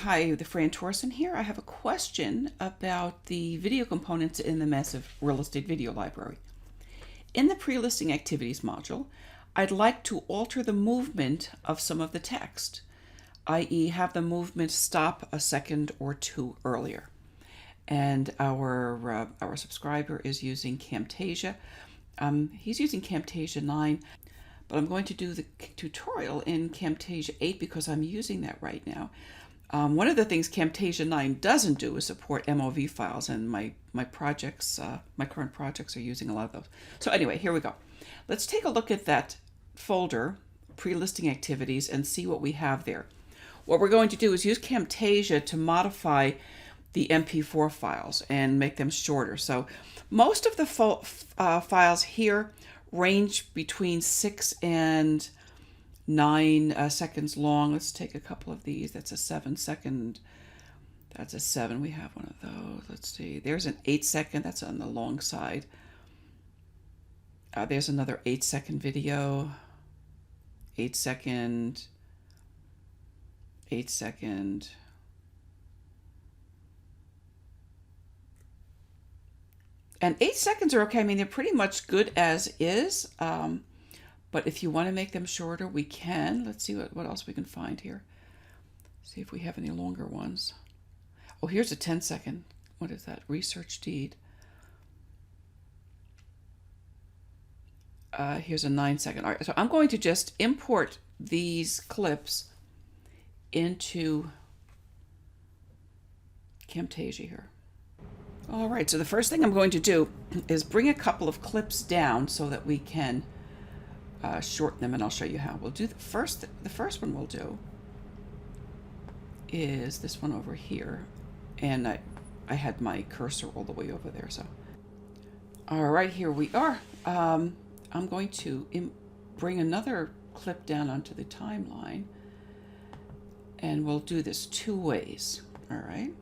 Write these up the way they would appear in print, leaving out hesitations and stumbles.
Hi, the Fran Torsen here. I have a question about the video components in the massive real estate video library. In the pre-listing activities module, I'd like to alter the movement of some of the text, i.e. have the movement stop a second or two earlier. And our subscriber is using Camtasia. He's using Camtasia 9, but I'm going to do the tutorial in Camtasia 8 because I'm using that right now. One of the things Camtasia 9 doesn't do is support MOV files, and my projects, my current projects are using a lot of those. So anyway, here we go. Let's take a look at that folder, pre-listing activities, and see what we have there. What we're going to do is use Camtasia to modify the MP4 files and make them shorter. So most of the files here range between 6 and 9 seconds long. Let's take a couple of these. That's a 7-second. That's a 7. We have one of those. Let's see. There's an 8-second. That's on the long side. There's another 8-second video. 8-second. 8-second. And 8 seconds are okay. I mean, they're pretty much good as is. But if you want to make them shorter, we can. Let's see what else we can find here. See if we have any longer ones. Oh, here's a 10-second. What is that? Research deed. Here's a 9-second. All right, so I'm going to just import these clips into Camtasia here. All right, so the first thing I'm going to do is bring a couple of clips down so that we can shorten them, and I'll show you how. We'll do the first one we'll do is this one over here, and I had my cursor all the way over there. So all right, here we are. I'm going to bring another clip down onto the timeline, and we'll do this 2 ways. All right,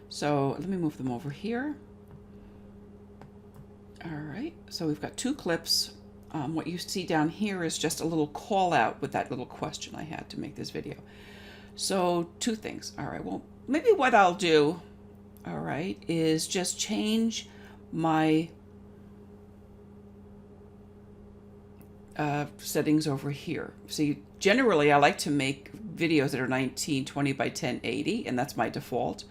so let me move them over here. All right, so we've got 2 clips. What you see down here is just a little call out with that little question I had to make this video. So 2 things. All right, well, maybe what I'll do, all right, is just change my settings over here. See, generally I like to make videos that are 1920 by 1080, and that's my default.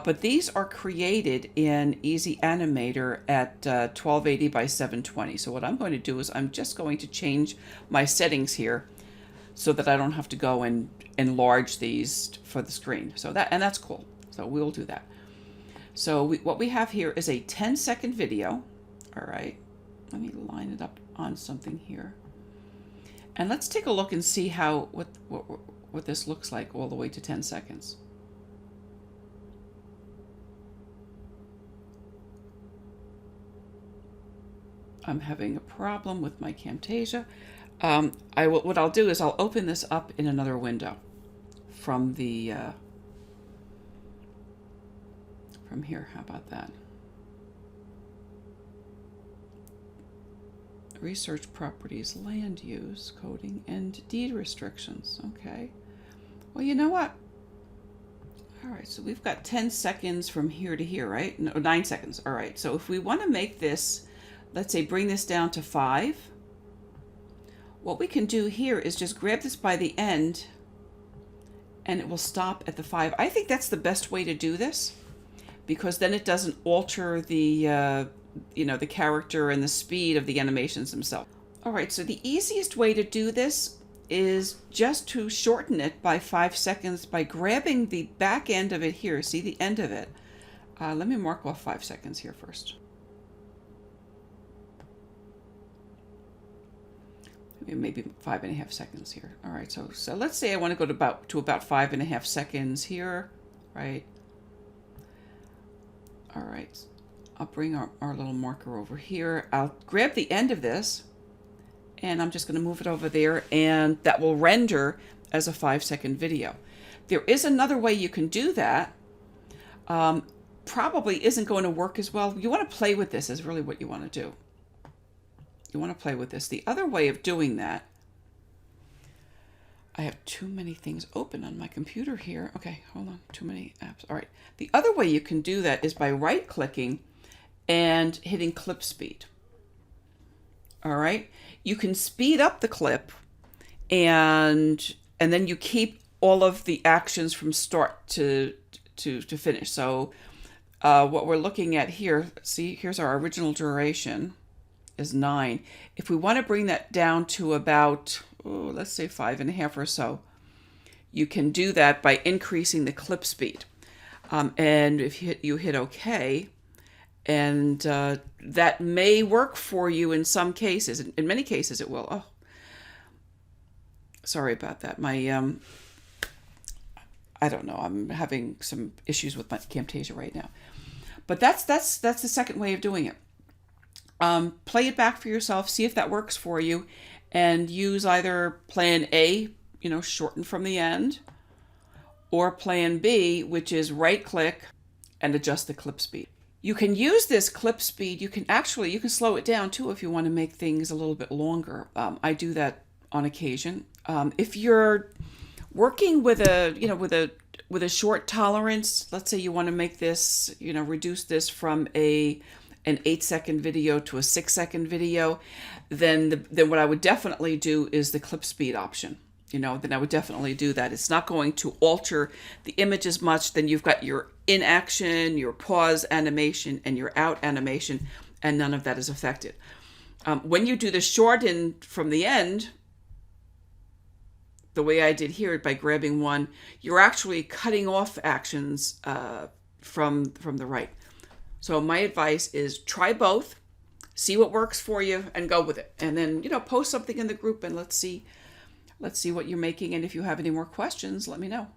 But these are created in Easy Animator at 1280 by 720. So what I'm going to do is I'm just going to change my settings here so that I don't have to go and enlarge these for the screen. So that's cool. So we'll do that. So what we have here is a 10-second video. All right, let me line it up on something here. And let's take a look and see how what this looks like all the way to 10 seconds. I'm having a problem with my Camtasia. What I'll do is I'll open this up in another window from the from here. How about that? Research properties, land use, coding, and deed restrictions. Okay. Well, you know what? All right, so we've got 10 seconds from here to here, right? No, 9 seconds. All right, so if we want to make this, let's say bring this down to 5, what we can do here is just grab this by the end and it will stop at the 5. I think that's the best way to do this because then it doesn't alter the the character and the speed of the animations themselves. All right, so the easiest way to do this is just to shorten it by 5 seconds by grabbing the back end of it here. See the end of it? Let me mark off 5 seconds here first. Maybe 5.5 seconds here. All right, so let's say I want to go to about 5.5 seconds here, right? All right, I'll bring our little marker over here. I'll grab the end of this, and I'm just going to move it over there, and that will render as a 5-second video. There is another way you can do that. Probably isn't going to work as well. You want to play with this is really what you want to do. You want to play with this. The other way of doing that I have too many things open on my computer here. Okay, hold on, too many apps. All right. The other way you can do that is by right-clicking and hitting clip speed. All right. You can speed up the clip and then you keep all of the actions from start to finish. So what we're looking at here, see, here's our original duration is 9. If we want to bring that down to about, let's say 5.5 or so, you can do that by increasing the clip speed. And if you hit OK, and that may work for you in some cases. In many cases, it will. Oh, sorry about that. My I don't know. I'm having some issues with my Camtasia right now. But that's the second way of doing it. Play it back for yourself, see if that works for you, and use either plan A, shorten from the end, or plan B, which is right-click and adjust the clip speed. You can use this clip speed. You can slow it down too if you want to make things a little bit longer. I do that on occasion. If you're working with a short tolerance, let's say you want to make this, reduce this from an 8-second video to a 6-second video, then what I would definitely do is the clip speed option. Then I would definitely do that. It's not going to alter the image as much. Then you've got your in action, your pause animation, and your out animation, and none of that is affected. When you do the shorten from the end, the way I did here by grabbing one, you're actually cutting off actions from the right. So my advice is try both, see what works for you, and go with it. And then post something in the group, and let's see what you're making. And if you have any more questions, let me know.